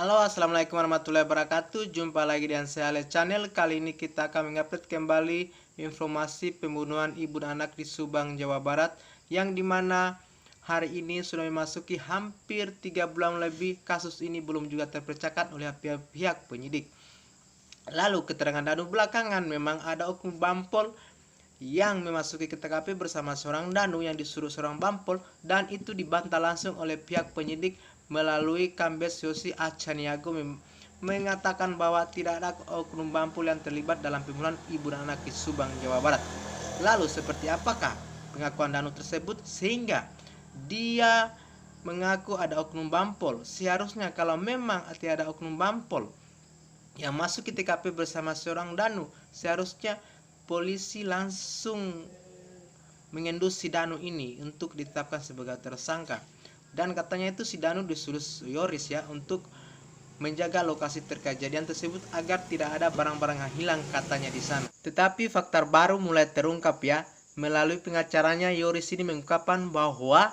Halo, assalamualaikum warahmatullahi wabarakatuh. Jumpa lagi dengan saya Ale Channel. Kali ini kita akan mengupdate kembali informasi pembunuhan ibu dan anak di Subang, Jawa Barat, yang dimana hari ini sudah memasuki hampir 3 bulan lebih. Kasus ini belum juga terpecahkan oleh pihak penyidik. Lalu keterangan Danu belakangan memang ada oknum Bampol yang memasuki ke TKP bersama seorang Danu yang disuruh seorang Bampol, dan itu dibantah langsung oleh pihak penyidik melalui Kambes Yosi Acaniago mengatakan bahwa tidak ada oknum Bampol yang terlibat dalam pembunuhan ibu dan anak di Subang, Jawa Barat. Lalu seperti apakah pengakuan Danu tersebut sehingga dia mengaku ada oknum Bampol? Seharusnya kalau memang tidak ada oknum Bampol yang masuk ke TKP bersama seorang Danu, seharusnya polisi langsung mengendus si Danu ini untuk ditetapkan sebagai tersangka. Dan katanya itu si Danu disuruh Yoris ya untuk menjaga lokasi kejadian tersebut agar tidak ada barang-barang yang hilang katanya di sana. Tetapi fakta baru mulai terungkap ya, melalui pengacaranya Yoris ini mengungkapkan bahwa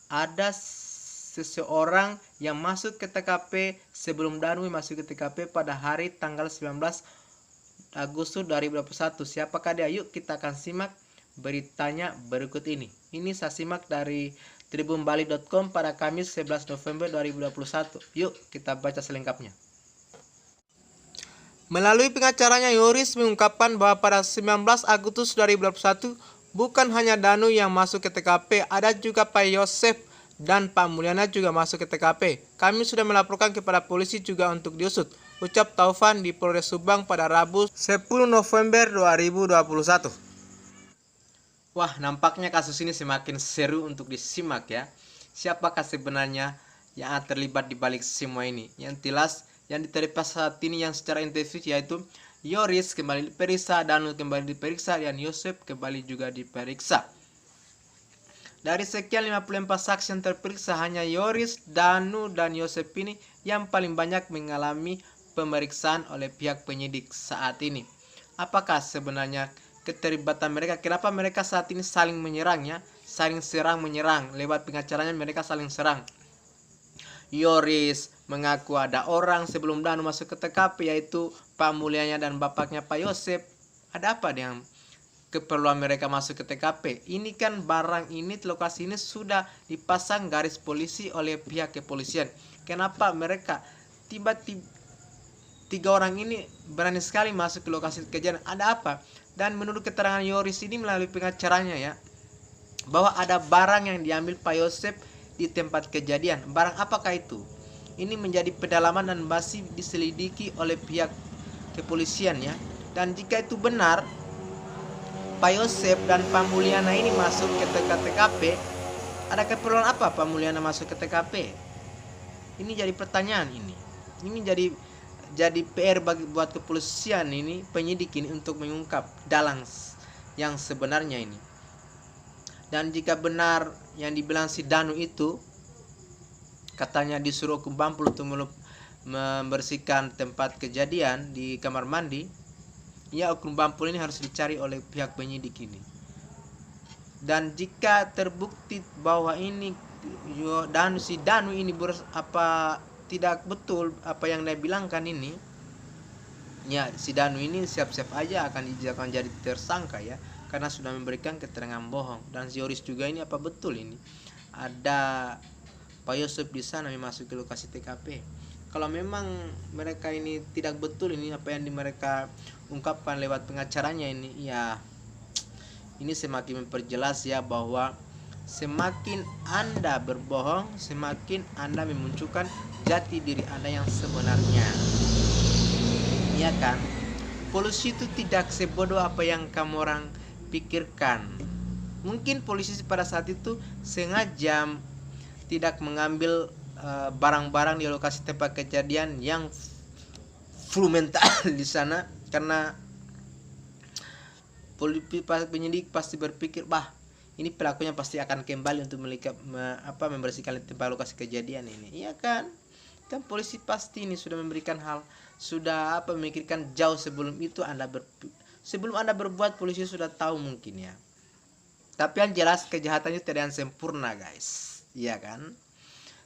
ada seseorang yang masuk ke TKP sebelum Danu masuk ke TKP pada hari tanggal 19 Agustus 2021. Siapakah dia? Yuk kita akan simak beritanya berikut ini. Ini saya simak dari tribunbali.com pada Kamis 11 November 2021. Yuk kita baca selengkapnya. Melalui pengacaranya, Yoris mengungkapkan bahwa pada 19 Agustus 2021 bukan hanya Danu yang masuk ke TKP, ada juga Pak Yosef dan Pak Mulyana juga masuk ke TKP. Kami sudah melaporkan kepada polisi juga untuk diusut, ucap Taufan di Polres Subang pada Rabu 10 November 2021. Wah, nampaknya kasus ini semakin seru untuk disimak ya. Siapakah sebenarnya yang terlibat di balik semua ini? Yang jelas yang diterima saat ini yang secara intensif yaitu Yoris kembali diperiksa, Danu kembali diperiksa, dan Yosef kembali juga diperiksa. Dari sekian 54 saksi yang terperiksa, hanya Yoris, Danu, dan Yosef ini yang paling banyak mengalami pemeriksaan oleh pihak penyidik saat ini. Apakah sebenarnya keterlibatan mereka? Kenapa mereka saat ini saling menyerang ya? Saling serang menyerang. Lewat pengacaranya mereka saling serang. Yoris mengaku ada orang sebelum Danu masuk ke TKP, yaitu Pak Mulyana dan bapaknya Pak Yosef. Ada apa dengan keperluan mereka masuk ke TKP? Ini kan barang ini, lokasi ini sudah dipasang garis polisi oleh pihak kepolisian. Kenapa mereka tiba-tiba tiga orang ini berani sekali masuk ke lokasi kejadian? Ada apa? Dan menurut keterangan Yoris ini melalui pengacaranya ya, bahwa ada barang yang diambil Pak Yosef di tempat kejadian. Barang apakah itu? Ini menjadi pendalaman dan masih diselidiki oleh pihak kepolisian ya. Dan jika itu benar, Pak Yosef dan Pak Mulyana ini masuk ke TKP, ada keperluan apa Pak Mulyana masuk ke TKP? Ini jadi pertanyaan ini. Ini jadi PR buat kepolisian ini, penyidik ini, untuk mengungkap dalang yang sebenarnya ini. Dan jika benar yang dibilang si Danu itu katanya disuruh ke Bampul untuk membersihkan tempat kejadian di kamar mandi, ya oknum Bampul ini harus dicari oleh pihak penyidik ini. Dan jika terbukti bahwa ini si Danu ini tidak betul apa yang dia bilangkan ini, ya si Danu ini siap-siap aja akan jadi tersangka ya, karena sudah memberikan keterangan bohong. Dan si Yoris juga ini apa betul ini ada Pak Yosef di sana memasuki lokasi TKP? Kalau memang mereka ini tidak betul ini apa yang mereka ungkapkan lewat pengacaranya ini, ya ini semakin memperjelas ya bahwa semakin Anda berbohong, semakin Anda memunculkan jati diri Anda yang sebenarnya. Iya kan? Polisi itu tidak sebodoh apa yang kamu orang pikirkan. Mungkin polisi pada saat itu sengaja tidak mengambil barang-barang di lokasi tempat kejadian yang fundamental di sana, karena penyidik pasti berpikir, bah ini pelakunya pasti akan kembali untuk membersihkan tempat lokasi kejadian ini, iya kan? Kan polisi pasti ini sudah memberikan sudah memikirkan jauh sebelum itu. Sebelum Anda berbuat, polisi sudah tahu mungkin ya. Tapi yang jelas kejahatan itu tidak yang sempurna guys, iya kan?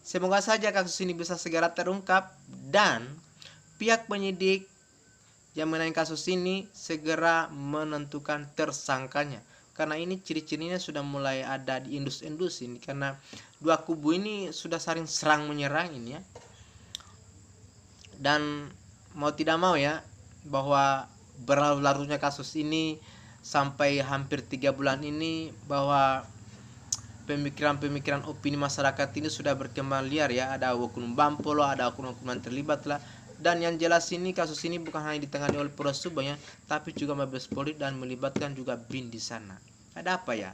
Semoga saja kasus ini bisa segera terungkap dan pihak penyidik yang menangani kasus ini segera menentukan tersangkanya. Karena ini ciri-cirinya sudah mulai ada di indus-indus ini, karena dua kubu ini sudah saling serang menyerang ini ya. Dan mau tidak mau ya, bahwa berlarut-larutnya kasus ini sampai hampir 3 bulan ini, bahwa pemikiran-pemikiran opini masyarakat ini sudah berkembang liar ya. Ada oknum Bampolo, ada oknum-oknum yang terlibat lah. Dan yang jelas ini kasus ini bukan hanya ditangani oleh Polres Subang ya, tapi juga Mabes Polri dan melibatkan juga BRIN di sana. Ada apa ya?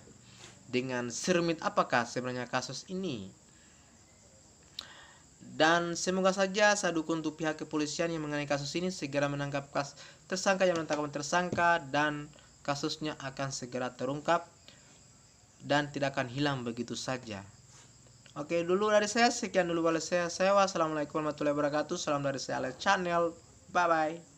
Dengan serumit apakah sebenarnya kasus ini? Dan semoga saja saya dukung untuk pihak kepolisian yang mengenai kasus ini segera menangkap tersangka yang menetapkan tersangka, dan kasusnya akan segera terungkap dan tidak akan hilang begitu saja. Oke, dulu dari saya, sekian dulu dari saya. Wassalamualaikum warahmatullahi wabarakatuh. Salam dari saya, Ale Channel. Bye bye.